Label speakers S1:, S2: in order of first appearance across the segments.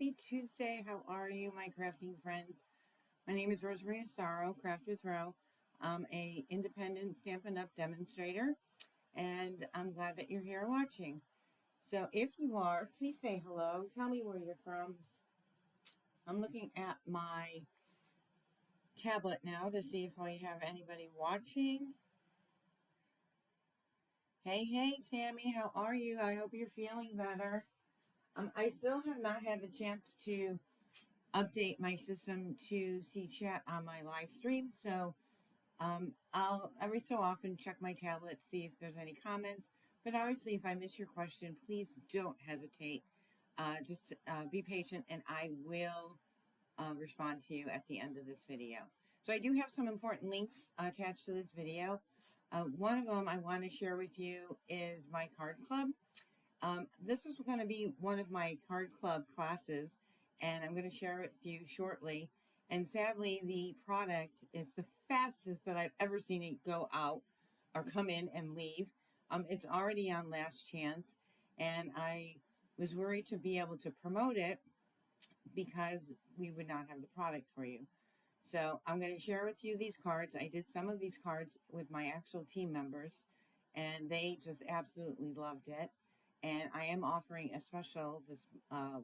S1: Happy Tuesday. How are you, my crafting friends? My name is Rosemary Asaro, Craft with Ro. I'm a independent Stampin' Up! Demonstrator, and I'm glad that you're here watching. So if you are, please say hello. Tell me where you're from. I'm looking at my tablet now to see if I have anybody watching. Hey, Tammy, how are you? I hope you're feeling better. I still have not had the chance to update my system to see chat on my live stream. So I'll every so often check my tablet, see if there's any comments. But obviously, if I miss your question, please don't hesitate. Just be patient and I will respond to you at the end of this video. So I do have some important links attached to this video. One of them I want to share with you is my card club. This is going to be one of my card club classes, and I'm going to share it with you shortly. And sadly, the product is the fastest that I've ever seen it go out or come in and leave. It's already on last chance, and I was worried to be able to promote it because we would not have the product for you. So I'm going to share with you these cards. I did some of these cards with my actual team members, and they just absolutely loved it. And I am offering a special this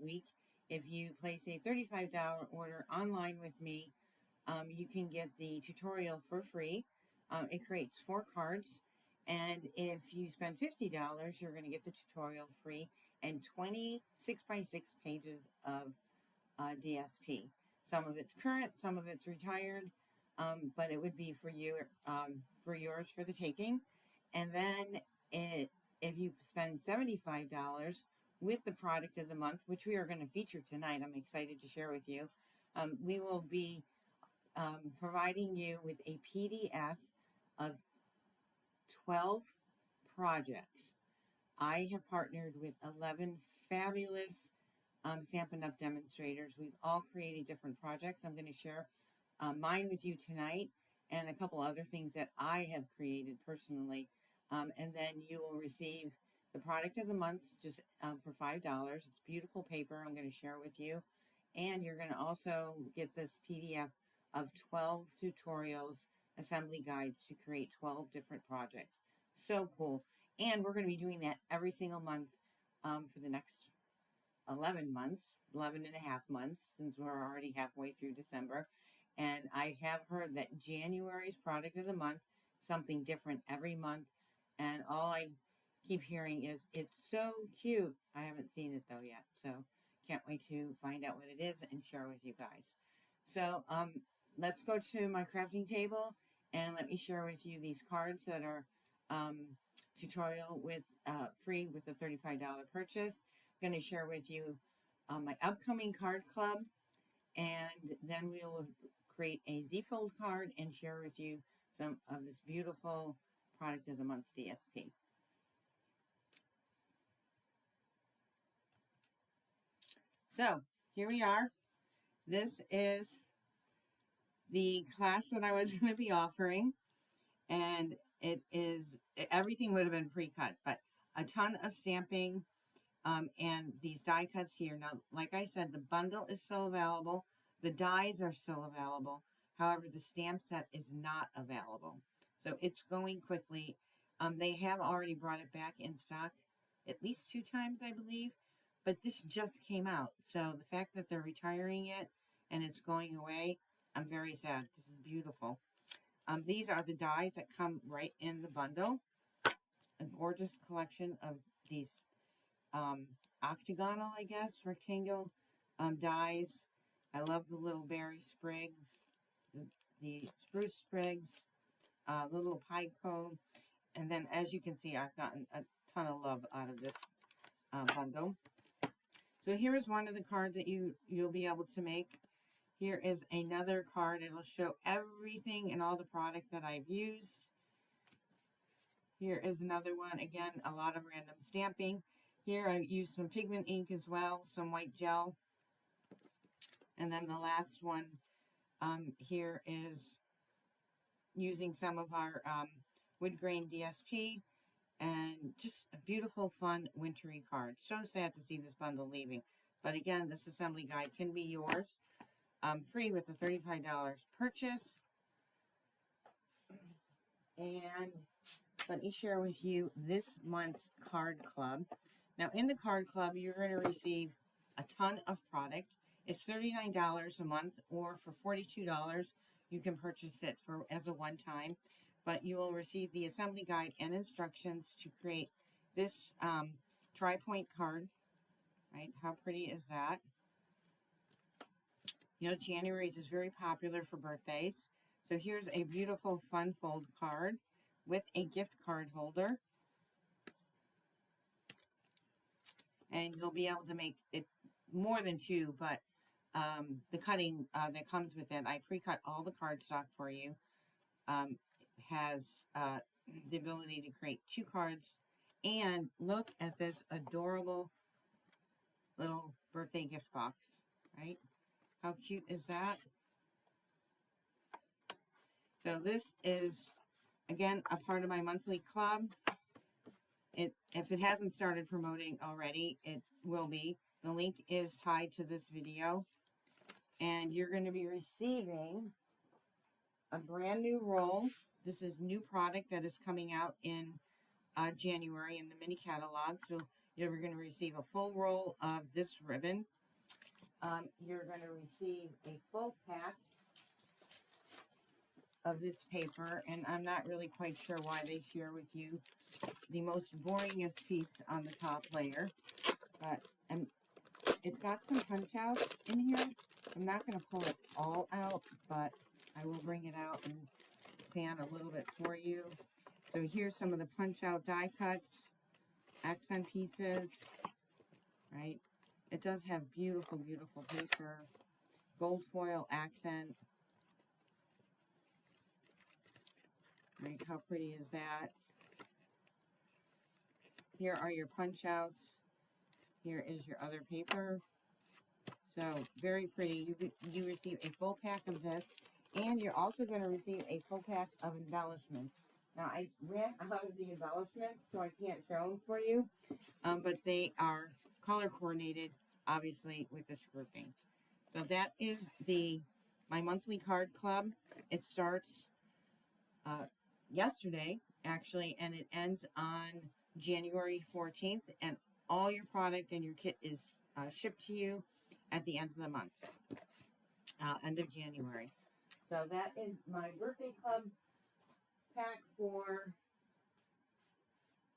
S1: week. If you place a $35 order online with me, you can get the tutorial for free. It creates 4 cards. And if you spend $50, you're going to get the tutorial free and 26 by 6 pages of DSP. Some of it's current, some of it's retired, but it would be for you, for yours for the taking. And then if you spend $75 with the product of the month, which we are going to feature tonight, I'm excited to share with you, we will be providing you with a PDF of 12 projects. I have partnered with 11 fabulous Stampin' Up! Demonstrators. We've all created different projects. I'm going to share mine with you tonight and a couple other things that I have created personally. And then you will receive the product of the month just for $5. It's beautiful paper I'm going to share with you. And you're going to also get this PDF of 12 tutorials, assembly guides to create 12 different projects. So cool. And we're going to be doing that every single month for the next 11 months, 11 and a half months, since we're already halfway through December. And I have heard that January's product of the month, something different every month. And all I keep hearing is, it's so cute. I haven't seen it though yet. So can't wait to find out what it is and share with you guys. So let's go to my crafting table and let me share with you these cards that are tutorial with free with the $35 purchase. I'm going to share with you my upcoming card club, and then we will create a Z-fold card and share with you some of this beautiful product of the month DSP. So here we are. This is the class that I was going to be offering, and it is, everything would have been pre-cut, but a ton of stamping. And these die cuts here. Now, like I said, the bundle is still available. The dies are still available. However, the stamp set is not available. So it's going quickly. They have already brought it back in stock at least 2 times, I believe. But this just came out. So the fact that they're retiring it and it's going away, I'm very sad. This is beautiful. These are the dies that come right in the bundle. A gorgeous collection of these octagonal, I guess, rectangle dies. I love the little berry sprigs, the spruce sprigs, the little pine cone, and then as you can see, I've gotten a ton of love out of this bundle. So here is one of the cards that you'll be able to make. Here is another card. It'll show everything and all the product that I've used. Here is another one. Again, a lot of random stamping. Here I used some pigment ink as well, some white gel. And then the last one here is using some of our wood grain DSP, and just a beautiful, fun, wintry card. So sad to see this bundle leaving. But again, this assembly guide can be yours free with a $35 purchase. And let me share with you this month's card club. Now, in the card club, you're going to receive a ton of product. It's $39 a month, or for $42, you can purchase it for as a one-time. But you will receive the assembly guide and instructions to create this tri-point card. Right? How pretty is that? You know, January is very popular for birthdays. So here's a beautiful fun fold card with a gift card holder. And you'll be able to make it more than two, but the cutting that comes with it, I pre-cut all the cardstock for you, has the ability to create two cards. And look at this adorable little birthday gift box, right? How cute is that? So this is, again, a part of my monthly club. If it hasn't started promoting already, it will be. The link is tied to this video. And you're going to be receiving a brand new roll. This is new product that is coming out in January in the mini catalog. So you're going to receive a full roll of this ribbon. You're going to receive a full pack of this paper, and I'm not really quite sure why they share with you the most boringest piece on the top layer, but it's got some punch outs in here. I'm not going to pull it all out, but I will bring it out and fan a little bit for you. So here's some of the punch out die cuts, accent pieces, right? It does have beautiful, beautiful paper, gold foil accent. Right, how pretty is that? Here are your punch outs. Here is your other paper. So very pretty. You receive a full pack of this, and you're also going to receive a full pack of embellishments. Now, I ran out of the embellishments, so I can't show them for you, but they are color coordinated, obviously, with this grouping. So that is my monthly card club. It starts yesterday, actually, and it ends on January 14th, and all your product and your kit is shipped to you at the end of the month, end of January. So that is my birthday club pack for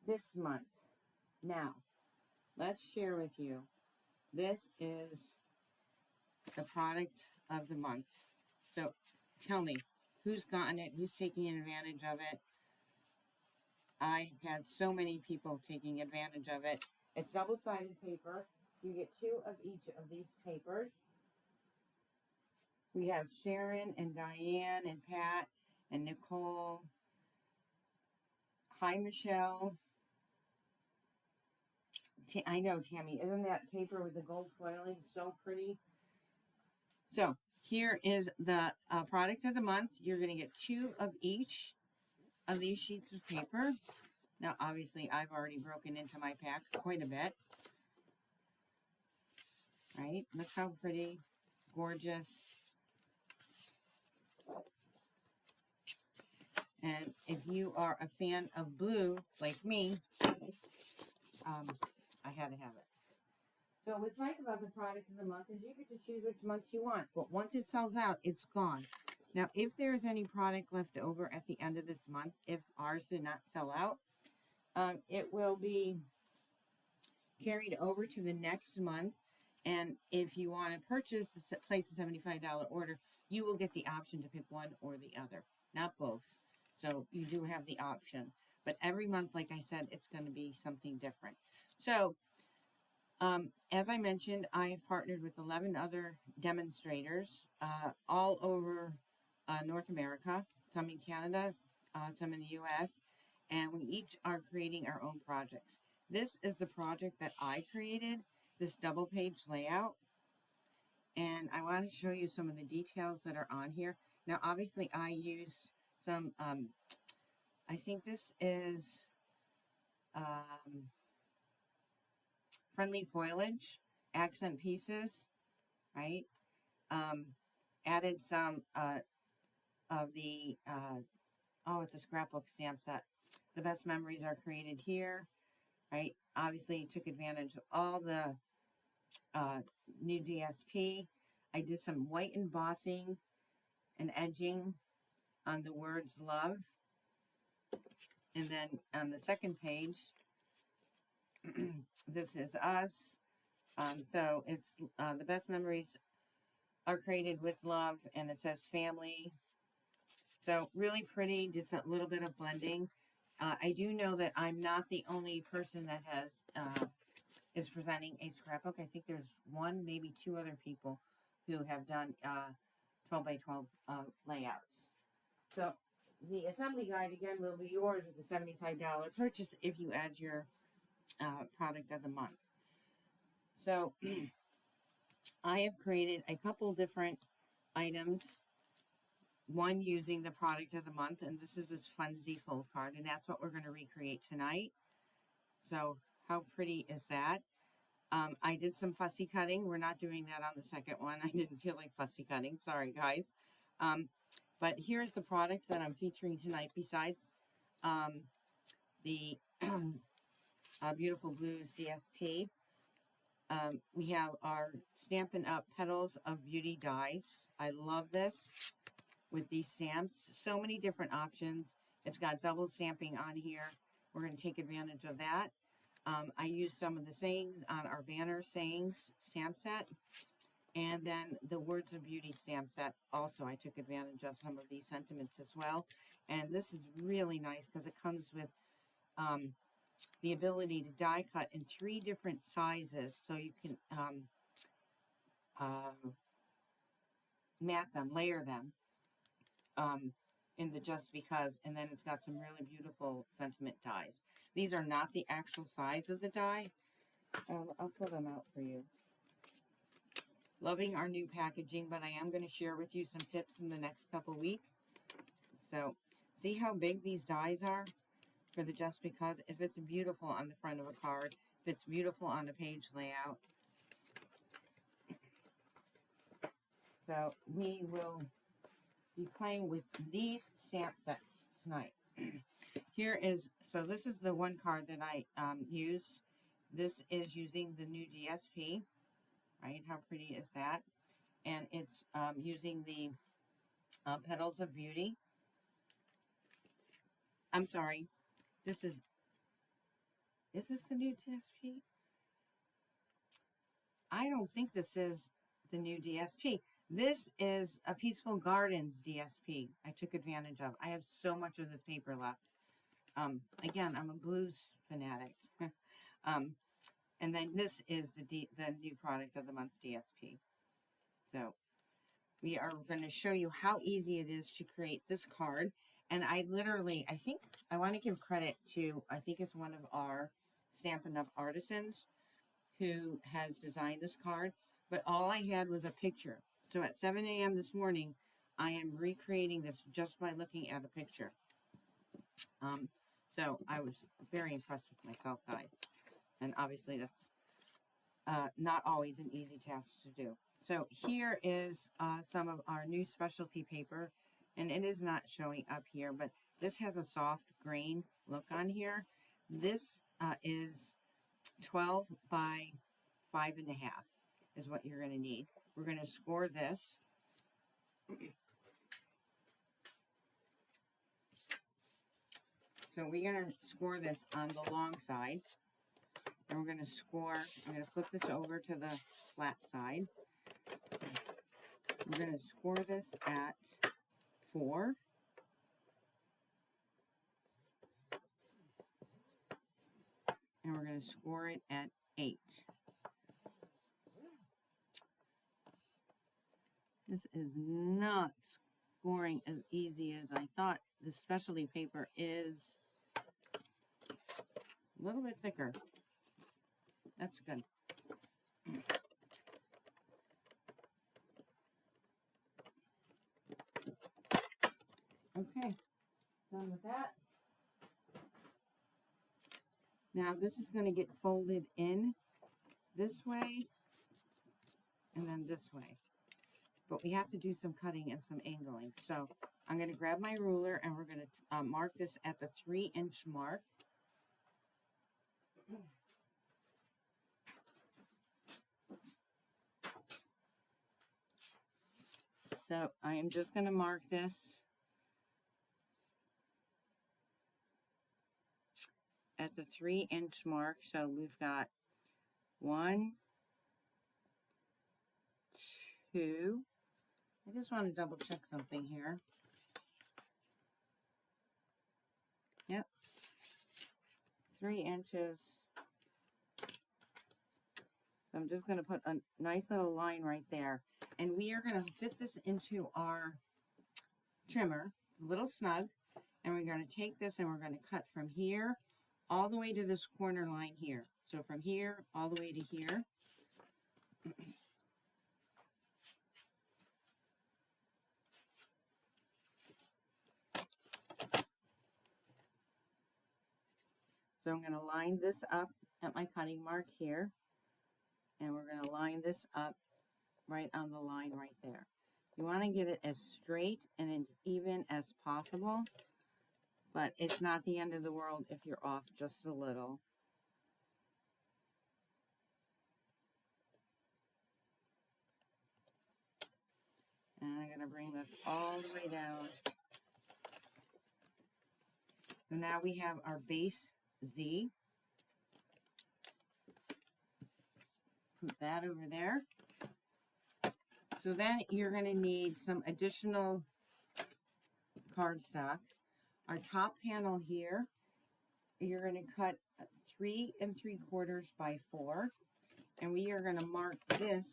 S1: this month. Now, let's share with you. This is the product of the month. So tell me, who's gotten it? Who's taking advantage of it? I had so many people taking advantage of it. It's double-sided paper. You get two of each of these papers. We have Sharon and Diane and Pat and Nicole. Hi, Michelle. I know, Tammy. Isn't that paper with the gold foiling so pretty? So here is the product of the month. You're going to get two of each of these sheets of paper. Now, obviously, I've already broken into my pack quite a bit. Right? Look how pretty, gorgeous. And if you are a fan of blue, like me, I had to have it. So what's nice about the product of the month is you get to choose which months you want. But once it sells out, it's gone. Now, if there's any product left over at the end of this month, if ours did not sell out, it will be carried over to the next month. And if you want to place a $75 order, you will get the option to pick one or the other, not both. So you do have the option. But every month, like I said, it's going to be something different. So as I mentioned, I have partnered with 11 other demonstrators all over North America, some in Canada, some in the US, and we each are creating our own projects. This is the project that I created, this double page layout, and I want to show you some of the details that are on here. Now, obviously, I used some, I think this is friendly foliage, accent pieces, right? Added some of the, oh, it's a scrapbook stamp set. The best memories are created here, right? Obviously, took advantage of all the new DSP. I did some white embossing and edging on the words love. And then on the second page, this is us. So it's the best memories are created with love, and it says family. So really pretty. Did a little bit of blending. I do know that I'm not the only person that has is presenting a scrapbook. I think there's one, maybe two other people who have done 12 by 12 layouts. So the assembly guide again will be yours with the $75 purchase if you add your product of the month. So I have created a couple different items, one using the product of the month, and this is this Funzy fold card, and that's what we're going to recreate tonight. So how pretty is that? I did some fussy cutting. We're not doing that on the second one. I didn't feel like fussy cutting. Sorry, guys. But here's the products that I'm featuring tonight besides the Beautiful Blues DSP. We have our Stampin' Up! Petals of Beauty dies. I love this with these stamps. So many different options. It's got double stamping on here. We're going to take advantage of that. I used some of the sayings on our banner sayings stamp set. And then the Words of Beauty stamp set. Also, I took advantage of some of these sentiments as well. And this is really nice because it comes with the ability to die cut in 3 different sizes. So you can mat them, layer them in the Just Because. And then it's got some really beautiful sentiment dies. These are not the actual size of the die. I'll pull them out for you. Loving our new packaging, but I am going to share with you some tips in the next couple weeks. So, see how big these dies are for the Just Because? It fits beautiful on the front of a card. Fits beautiful on a page layout. So, we will be playing with these stamp sets tonight. Here is, so this is the one card that I used. This is using the new DSP. Right? How pretty is that? And it's using the Petals of Beauty. I'm sorry. Is this the new DSP? I don't think this is the new DSP. This is a Peaceful Gardens DSP I took advantage of. I have so much of this paper left. Again, I'm a blues fanatic. And then this is the new product of the month DSP. So we are going to show you how easy it is to create this card. And I literally, I want to give credit to, I think it's one of our Stampin' Up! Artisans who has designed this card. But all I had was a picture. So at 7 a.m. this morning, I am recreating this just by looking at a picture. So I was very impressed with myself, guys. And obviously that's not always an easy task to do. So here is some of our new specialty paper, and it is not showing up here, but this has a soft grain look on here. This is 12 by 5.5 is what you're going to need. We're going to score this. So we're going to score this on the long side. And we're going to score, I'm going to flip this over to the flat side. We're going to score this at 4. And we're going to score it at 8. This is not scoring as easy as I thought. The specialty paper is a little bit thicker. That's good. Okay, done with that. Now this is going to get folded in this way and then this way. But we have to do some cutting and some angling. So I'm going to grab my ruler and we're going to mark this at the 3-inch mark. So I am just going to mark this at the 3-inch mark. So we've got 1, 2. I just want to double check something here. Yep. 3 inches. So I'm just going to put a nice little line right there. And we are going to fit this into our trimmer, a little snug. And we're going to take this and we're going to cut from here all the way to this corner line here. So from here all the way to here. So I'm going to line this up at my cutting mark here. And we're going to line this up right on the line right there. You want to get it as straight and as even as possible. But it's not the end of the world if you're off just a little. And I'm going to bring this all the way down. So now we have our base Z. Put that over there. So then you're going to need some additional cardstock. Our top panel here, you're going to cut 3 3/4 by 4. And we are going to mark this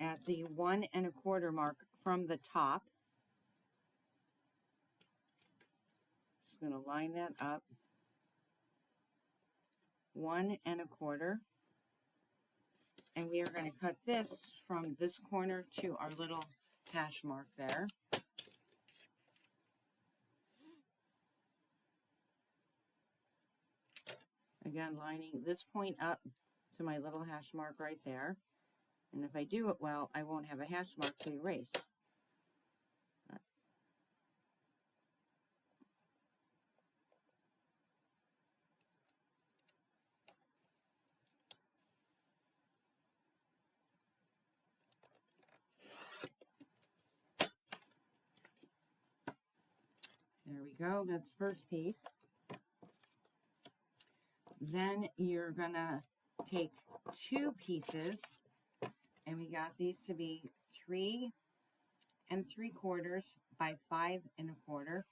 S1: at the 1 1/4 mark from the top. Just going to line that up. 1 1/4. And we are going to cut this from this corner to our little hash mark there. Again, lining this point up to my little hash mark right there. And if I do it well, I won't have a hash mark to erase. There we go, that's the first piece. Then you're gonna take 2 pieces, and we got these to be 3 3/4 by 5 1/4.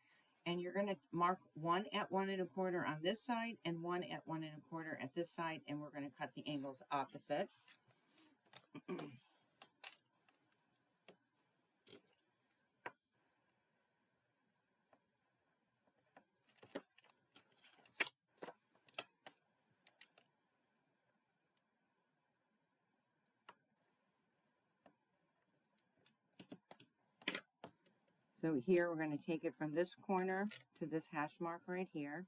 S1: And you're gonna mark 1 at 1 1/4 on this side and 1 at 1 1/4 at this side, and we're gonna cut the angles opposite. So here we're going to take it from this corner to this hash mark right here.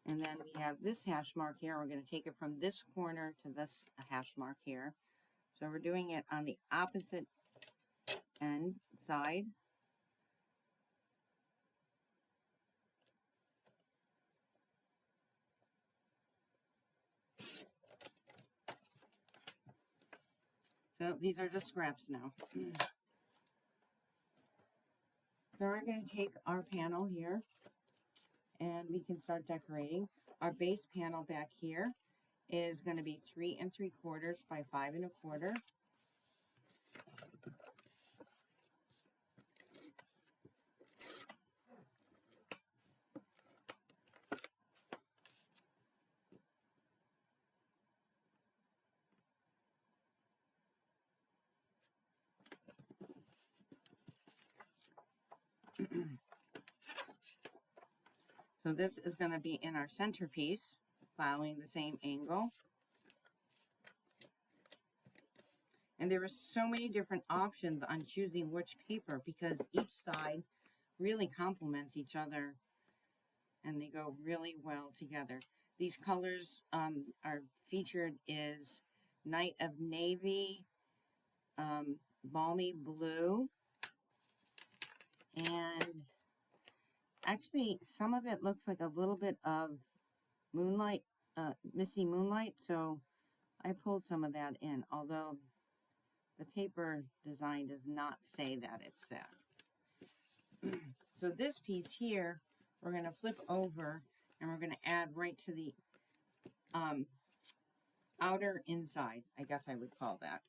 S1: And then we have this hash mark here. We're going to take it from this corner to this hash mark here. So we're doing it on the opposite end side. So these are just scraps now. So we're going to take our panel here and we can start decorating. Our base panel back here is going to be 3 3/4 by 5 1/4. So this is going to be in our centerpiece, following the same angle. And there are so many different options on choosing which paper because each side really complements each other and they go really well together. These colors are featured is Night of Navy, Balmy Blue, and actually some of it looks like a little bit of moonlight, misty moonlight, so I pulled some of that in, although the paper design does not say that it's that. So this piece here, we're going to flip over and we're going to add right to the outer inside, I guess I would call that.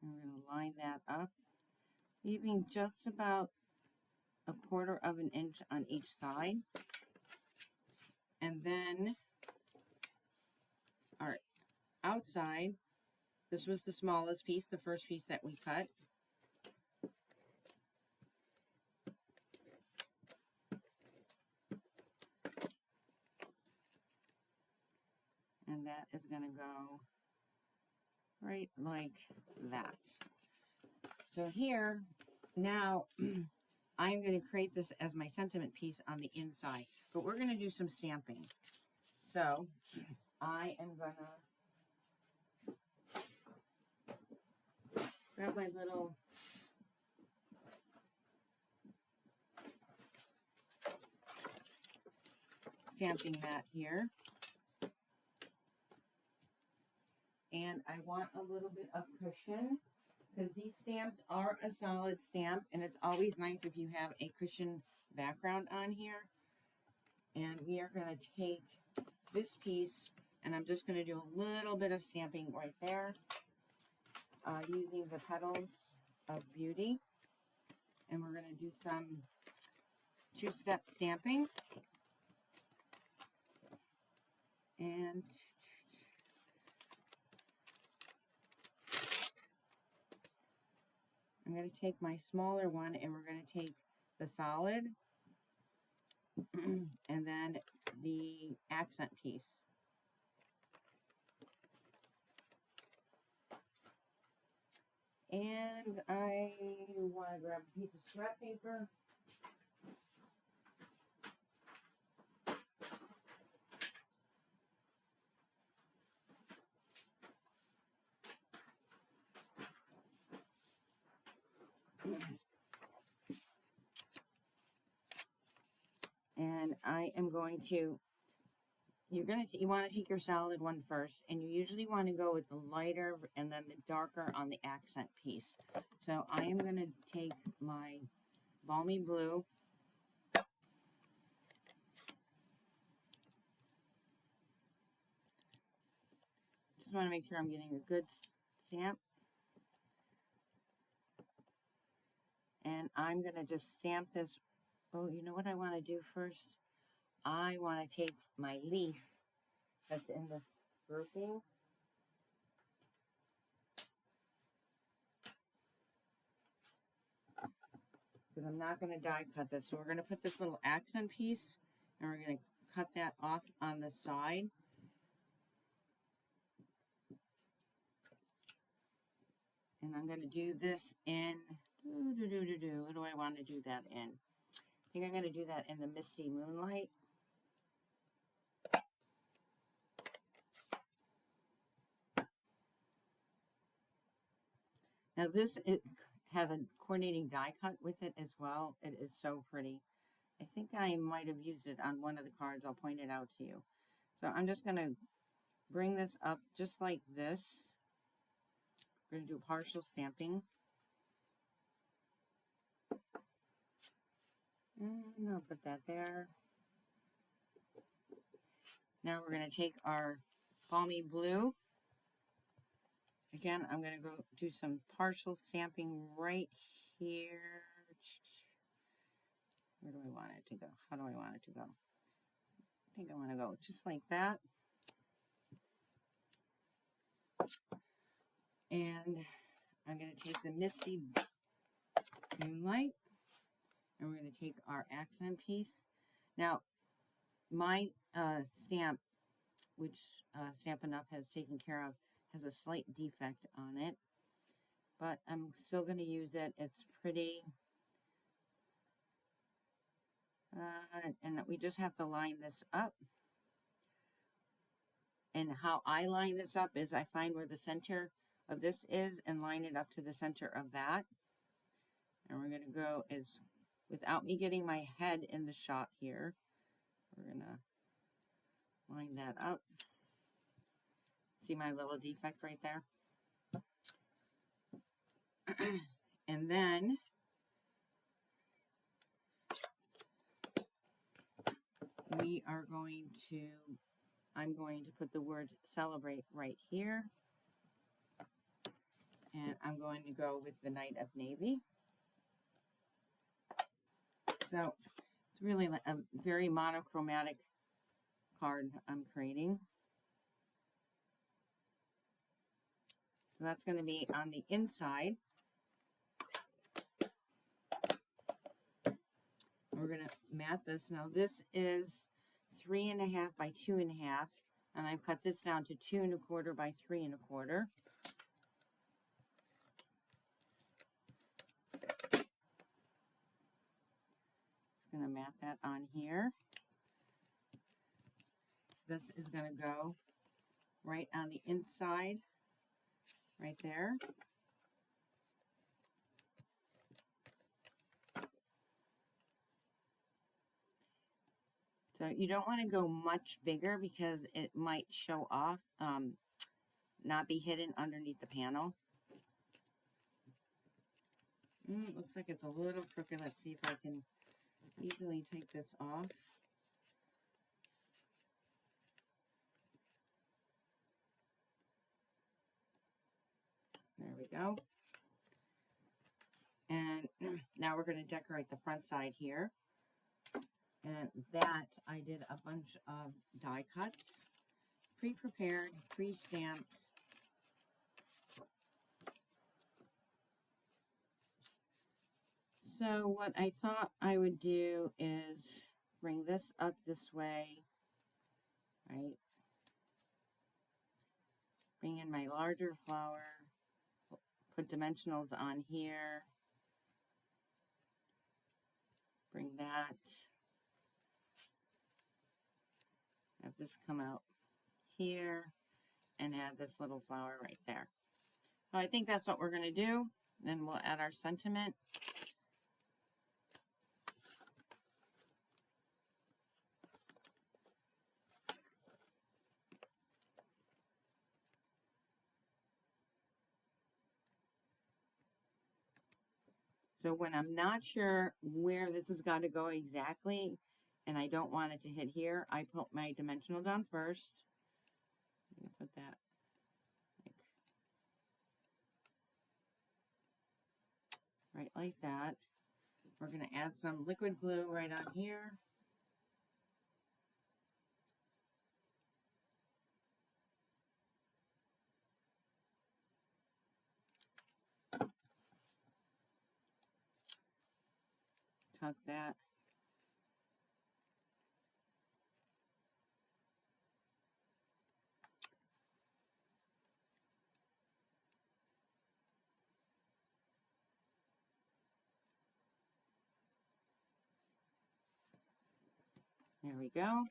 S1: And we're going to line that up, leaving just about a 1/4 of an inch on each side. And then our outside, this was the smallest piece, the first piece that we cut. And that is going to go right like that. So here, now, I'm going to create this as my sentiment piece on the inside, but we're going to do some stamping. So I am going to grab my little stamping mat here. And I want a little bit of cushion because these stamps are a solid stamp and it's always nice if you have a cushion background on here. And we are going to take this piece and I'm just going to do a little bit of stamping right there using the Petals of Beauty. And we're going to do some two-step stamping. And I'm going to take my smaller one and we're going to take the solid and then the accent piece. And I want to grab a piece of scrap paper. And I am going to, you want to take your solid one first, and you usually want to go with the lighter and then the darker on the accent piece. So I am going to take my Balmy Blue, just want to make sure I'm getting a good stamp. And I'm going to just stamp this. Oh, you know what I want to do first? I want to take my leaf that's in this grouping. Because I'm not going to die cut this. So we're going to put this little accent piece and we're going to cut that off on the side. And I'm going to do this in, what do I want to do that in? I think I'm going to do that in the Misty Moonlight. Now this, it has a coordinating die cut with it as well. It is so pretty. I think I might have used it on one of the cards. I'll point it out to you. So I'm just going to bring this up just like this. We're going to do partial stamping. And I'll put that there. Now we're going to take our Balmy Blue. Again, I'm going to go do some partial stamping right here. Where do I want it to go? How do I want it to go? I think I want to go just like that. And I'm going to take the Misty Moonlight And we're going to take our accent piece. Now, my stamp, which Stampin' Up! Has taken care of, has a slight defect on it. But I'm still going to use it. It's pretty. And we just have to line this up. And how I line this up is I find where the center of this is and line it up to the center of that. And we're going to go as, without me getting my head in the shot here, we're going to line that up. See my little defect right there? And then we are going to, I'm going to put the word celebrate right here. And I'm going to go with the Night of Navy. So it's really a very monochromatic card I'm creating. So that's going to be on the inside. We're going to mat this. Now this is 3.5 by 2.5, and I've cut this down to 2 1/4 by 3 1/4. Just going to mat that on here. This is going to go right on the inside, right there. So you don't want to go much bigger because it might show off, not be hidden underneath the panel. Looks like it's a little crooked. Let's see if I can easily take this off. There we go. And now we're going to decorate the front side here. And that I did a bunch of die cuts, pre-prepared, pre-stamped. So what I thought I would do is bring this up this way, right? Bring in my larger flower, put dimensionals on here, bring that, have this come out here, and add this little flower right there. So I think that's what we're going to do. Then we'll add our sentiment. So when I'm not sure where this has got to go exactly, and I don't want it to hit here, I put my dimensional down first. I'm going to put that right like that. We're going to add some liquid glue right on here. Tuck that. There we go.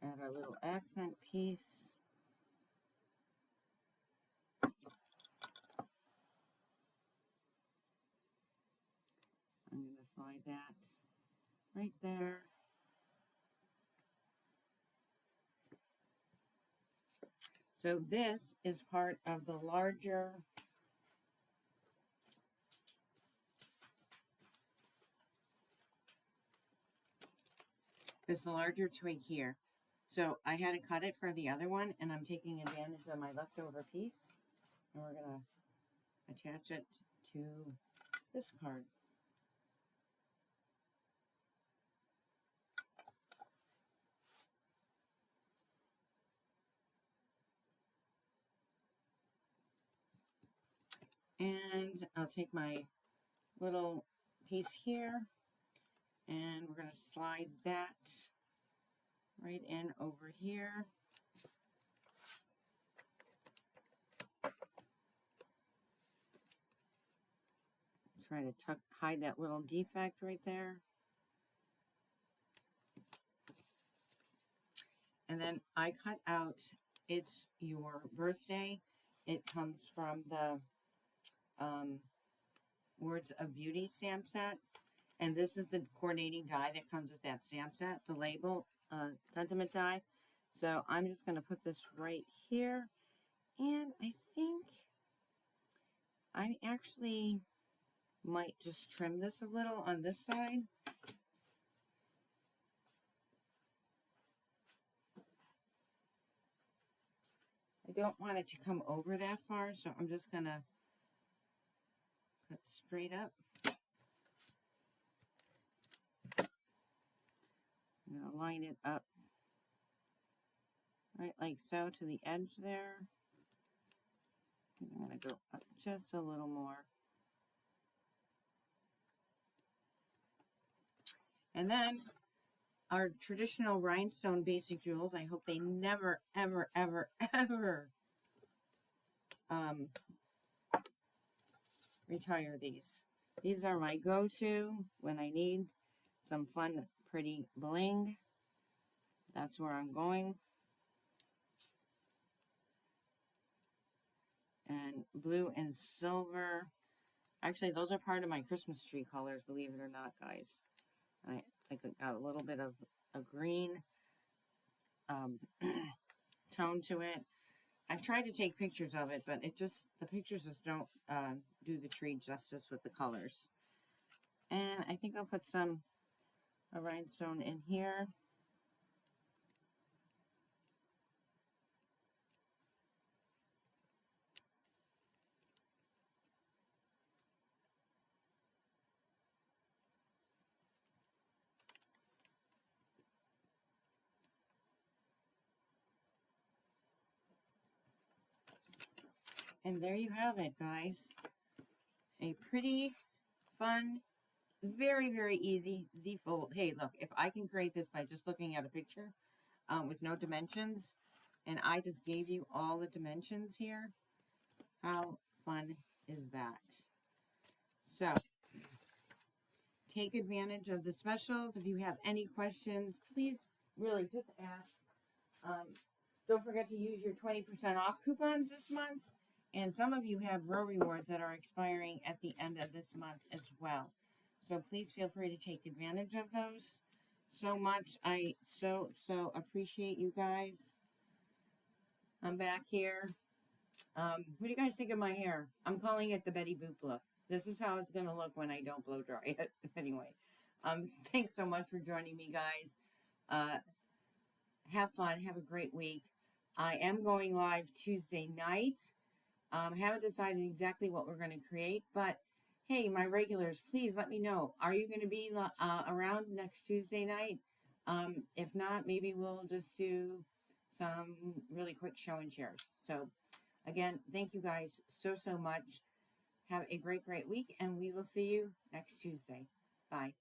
S1: Add our little accent piece. I'm going to slide that right there. So this is part of the larger twig here. So I had to cut it for the other one, and I'm taking advantage of my leftover piece. And we're going to attach it to this card. And I'll take my little piece here, and we're going to slide that right in over here. Try to hide that little defect right there. And then I cut out It's Your Birthday. It comes from the Words of Beauty stamp set. And this is the coordinating die that comes with that stamp set, the label sentiment die. So I'm just going to put this right here. And I think I actually might just trim this a little on this side. I don't want it to come over that far, so I'm just going to cut straight up. I'm going to line it up right like so to the edge there. I'm going to go up just a little more. And then our traditional rhinestone basic jewels, I hope they never, ever, ever, ever retire these. These are my go-to when I need some fun, pretty bling. That's where I'm going. And blue and silver. Actually, those are part of my Christmas tree colors, believe it or not, guys. I think it got a little bit of a green tone to it. I've tried to take pictures of it, but the pictures just don't do the tree justice with the colors. And I think I'll put a rhinestone in here. And there you have it, guys. A pretty, fun, very, very easy Z-fold. Hey, look, if I can create this by just looking at a picture with no dimensions, and I just gave you all the dimensions here, how fun is that? So, take advantage of the specials. If you have any questions, please really just ask. Don't forget to use your 20% off coupons this month. And some of you have row rewards that are expiring at the end of this month as well. So please feel free to take advantage of those so much. I so appreciate you guys. I'm back here. What do you guys think of my hair? I'm calling it the Betty Boop look. This is how it's going to look when I don't blow dry it. Anyway, thanks so much for joining me, guys. Have fun. Have a great week. I am going live Tuesday night. Haven't decided exactly what we're going to create, but hey, my regulars, please let me know. Are you going to be around next Tuesday night? If not, maybe we'll just do some really quick show and shares. So again, thank you guys so much. Have a great week, and we will see you next Tuesday. Bye.